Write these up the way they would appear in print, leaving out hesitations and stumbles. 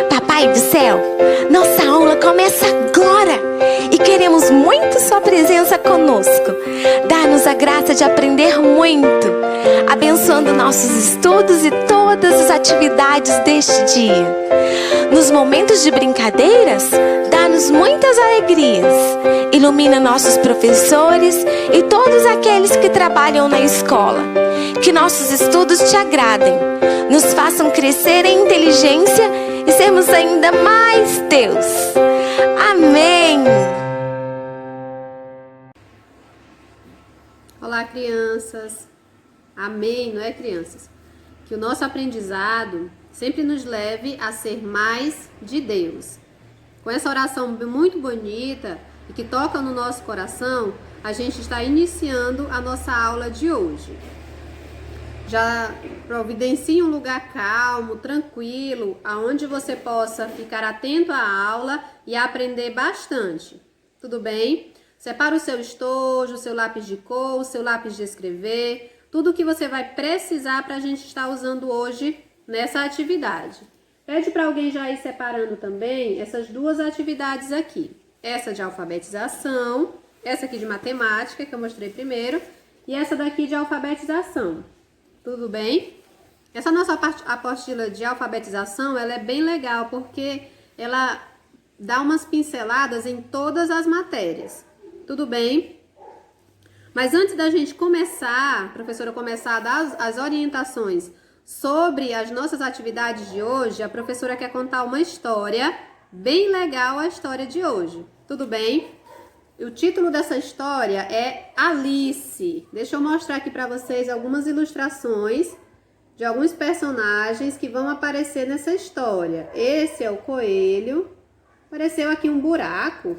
Papai do céu, nossa aula começa agora e queremos muito sua presença conosco. Dá-nos a graça de aprender muito, abençoando nossos estudos e todas as atividades deste dia. Nos momentos de brincadeiras, dá-nos muitas alegrias. Ilumina nossos professores e todos aqueles que trabalham na escola. Que nossos estudos te agradem, nos façam crescer em inteligência e sermos ainda mais teus. Amém! Olá, crianças! Amém, não é, crianças? Que o nosso aprendizado sempre nos leve a ser mais de Deus. Com essa oração muito bonita e que toca no nosso coração, a gente está iniciando a nossa aula de hoje. Já providencie um lugar calmo, tranquilo, aonde você possa ficar atento à aula e aprender bastante. Tudo bem? Separa o seu estojo, o seu lápis de cor, o seu lápis de escrever, tudo que você vai precisar para a gente estar usando hoje nessa atividade. Pede para alguém já ir separando também essas duas atividades aqui. Essa de alfabetização, essa aqui de matemática, que eu mostrei primeiro, e essa daqui de alfabetização. Tudo bem? Essa nossa apostila de alfabetização, ela é bem legal, porque ela dá umas pinceladas em todas as matérias. Tudo bem? Mas antes da gente começar, a professora começar a dar as orientações sobre as nossas atividades de hoje, a professora quer contar uma história bem legal, a história de hoje. Tudo bem? O título dessa história é Alice. Deixa eu mostrar aqui para vocês algumas ilustrações de alguns personagens que vão aparecer nessa história. Esse é o coelho. Apareceu aqui um buraco.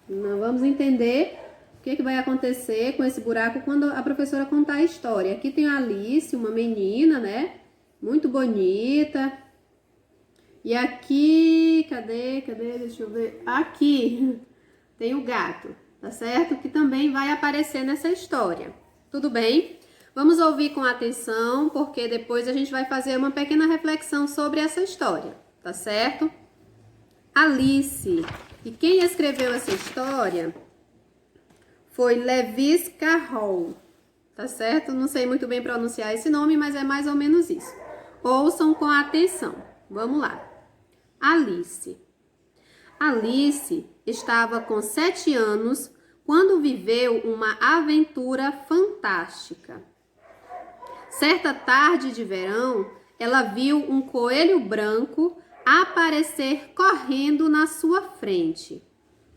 Nós vamos entender o que vai acontecer com esse buraco quando a professora contar a história. Aqui tem a Alice, uma menina, né? Muito bonita. E aqui, cadê? Deixa eu ver. Aqui tem o gato, tá certo? Que também vai aparecer nessa história. Tudo bem? Vamos ouvir com atenção, porque depois a gente vai fazer uma pequena reflexão sobre essa história, tá certo? Alice. E quem escreveu essa história foi Lewis Carroll, tá certo? Não sei muito bem pronunciar esse nome, mas é mais ou menos isso. Ouçam com atenção. Vamos lá. Alice. Alice estava com 7 anos quando viveu uma aventura fantástica. Certa tarde de verão, ela viu um coelho branco aparecer correndo na sua frente.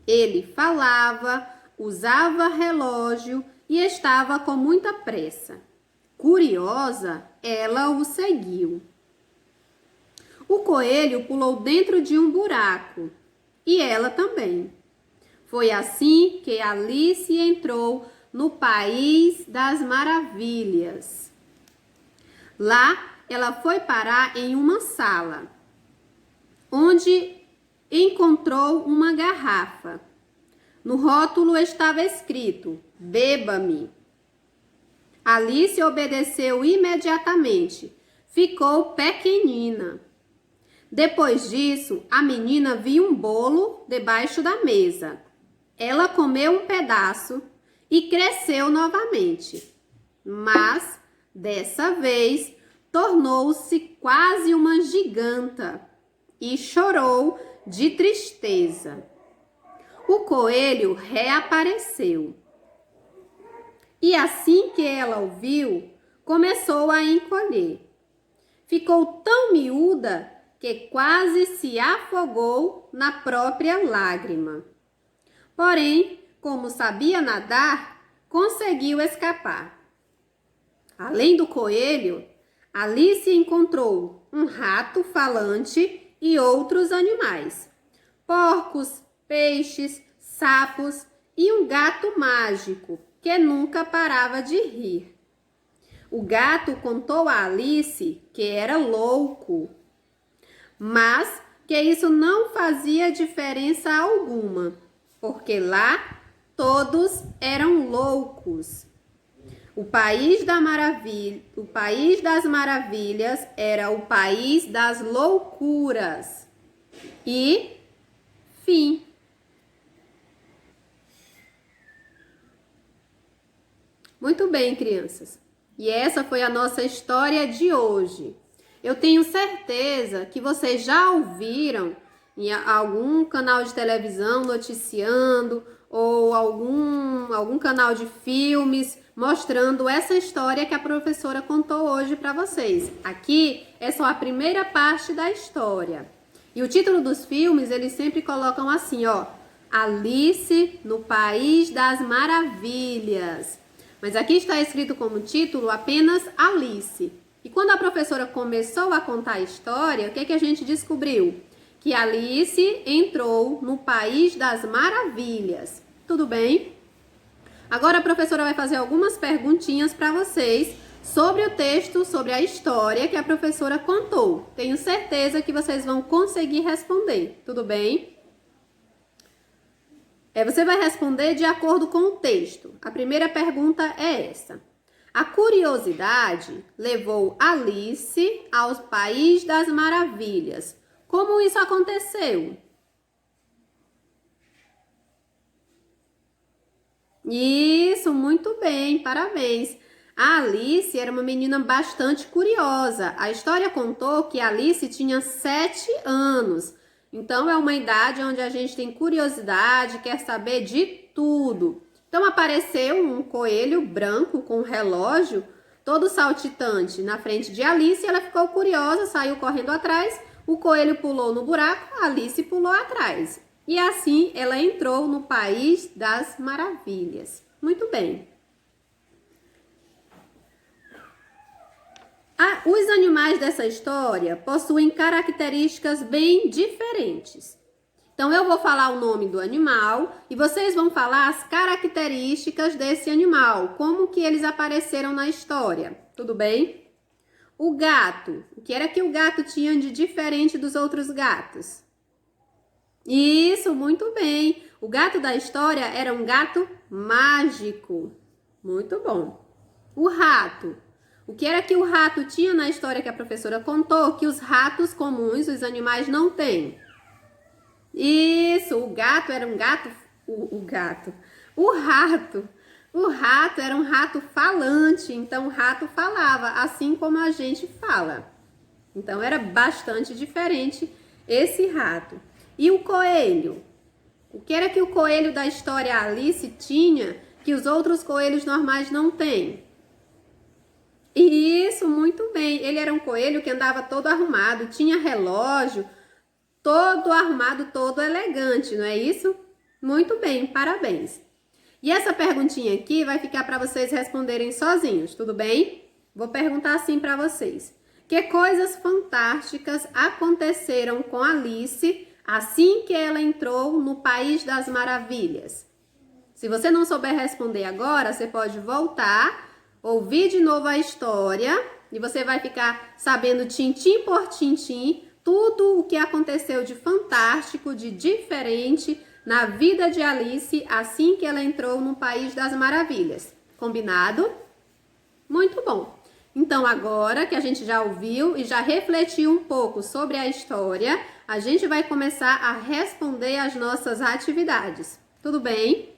Ele falava, usava relógio e estava com muita pressa. Curiosa, ela o seguiu. O coelho pulou dentro de um buraco. E ela também. Foi assim que Alice entrou no País das Maravilhas. Lá, ela foi parar em uma sala, onde encontrou uma garrafa. No rótulo estava escrito: "Beba-me". Alice obedeceu imediatamente. Ficou pequenina. Depois disso, a menina viu um bolo debaixo da mesa. Ela comeu um pedaço e cresceu novamente. Mas, dessa vez, tornou-se quase uma giganta e chorou de tristeza. O coelho reapareceu. E assim que ela o viu, começou a encolher. Ficou tão miúda que quase se afogou na própria lágrima. Porém, como sabia nadar, conseguiu escapar. Além do coelho, Alice encontrou um rato falante e outros animais, porcos, peixes, sapos e um gato mágico que nunca parava de rir. O gato contou a Alice que era louco, mas que isso não fazia diferença alguma, porque lá todos eram loucos. O país da maravilha, o país das maravilhas era o país das loucuras. E fim. Muito bem, crianças. E essa foi a nossa história de hoje. Eu tenho certeza que vocês já ouviram em algum canal de televisão noticiando ou algum canal de filmes mostrando essa história que a professora contou hoje para vocês. Aqui é só a primeira parte da história. E o título dos filmes, eles sempre colocam assim, ó, Alice no País das Maravilhas. Mas aqui está escrito como título apenas Alice. E quando a professora começou a contar a história, o que a gente descobriu? Que Alice entrou no País das Maravilhas. Tudo bem? Agora a professora vai fazer algumas perguntinhas para vocês sobre o texto, sobre a história que a professora contou. Tenho certeza que vocês vão conseguir responder. Tudo bem? Você vai responder de acordo com o texto. A primeira pergunta é essa. A curiosidade levou Alice ao País das Maravilhas. Como isso aconteceu? Isso, muito bem, parabéns. A Alice era uma menina bastante curiosa. A história contou que Alice tinha 7 anos. Então, é uma idade onde a gente tem curiosidade, quer saber de tudo. Então, apareceu um coelho branco com um relógio, todo saltitante, na frente de Alice. Ela ficou curiosa, saiu correndo atrás. O coelho pulou no buraco, a Alice pulou atrás. E assim, ela entrou no País das Maravilhas. Muito bem. Os animais dessa história possuem características bem diferentes. Então, eu vou falar o nome do animal e vocês vão falar as características desse animal, como que eles apareceram na história. Tudo bem? O gato. O que era que o gato tinha de diferente dos outros gatos? Isso, muito bem. O gato da história era um gato mágico. Muito bom. O rato. O que era que o rato tinha na história que a professora contou que os ratos comuns, os animais, não têm? Isso, o gato era um gato... O rato era um rato falante, então o rato falava, assim como a gente fala. Então era bastante diferente esse rato. E o coelho? O que era que o coelho da história Alice tinha que os outros coelhos normais não têm? Isso, muito bem. Ele era um coelho que andava todo arrumado, tinha relógio, todo arrumado, todo elegante, não é isso? Muito bem, parabéns. E essa perguntinha aqui vai ficar para vocês responderem sozinhos, tudo bem? Vou perguntar assim para vocês. Que coisas fantásticas aconteceram com Alice assim que ela entrou no País das Maravilhas? Se você não souber responder agora, você pode voltar, ouvir de novo a história e você vai ficar sabendo tintim por tintim tudo o que aconteceu de fantástico, de diferente na vida de Alice assim que ela entrou no País das Maravilhas. Combinado? Muito bom. Então, agora que a gente já ouviu e já refletiu um pouco sobre a história, a gente vai começar a responder as nossas atividades. Tudo bem?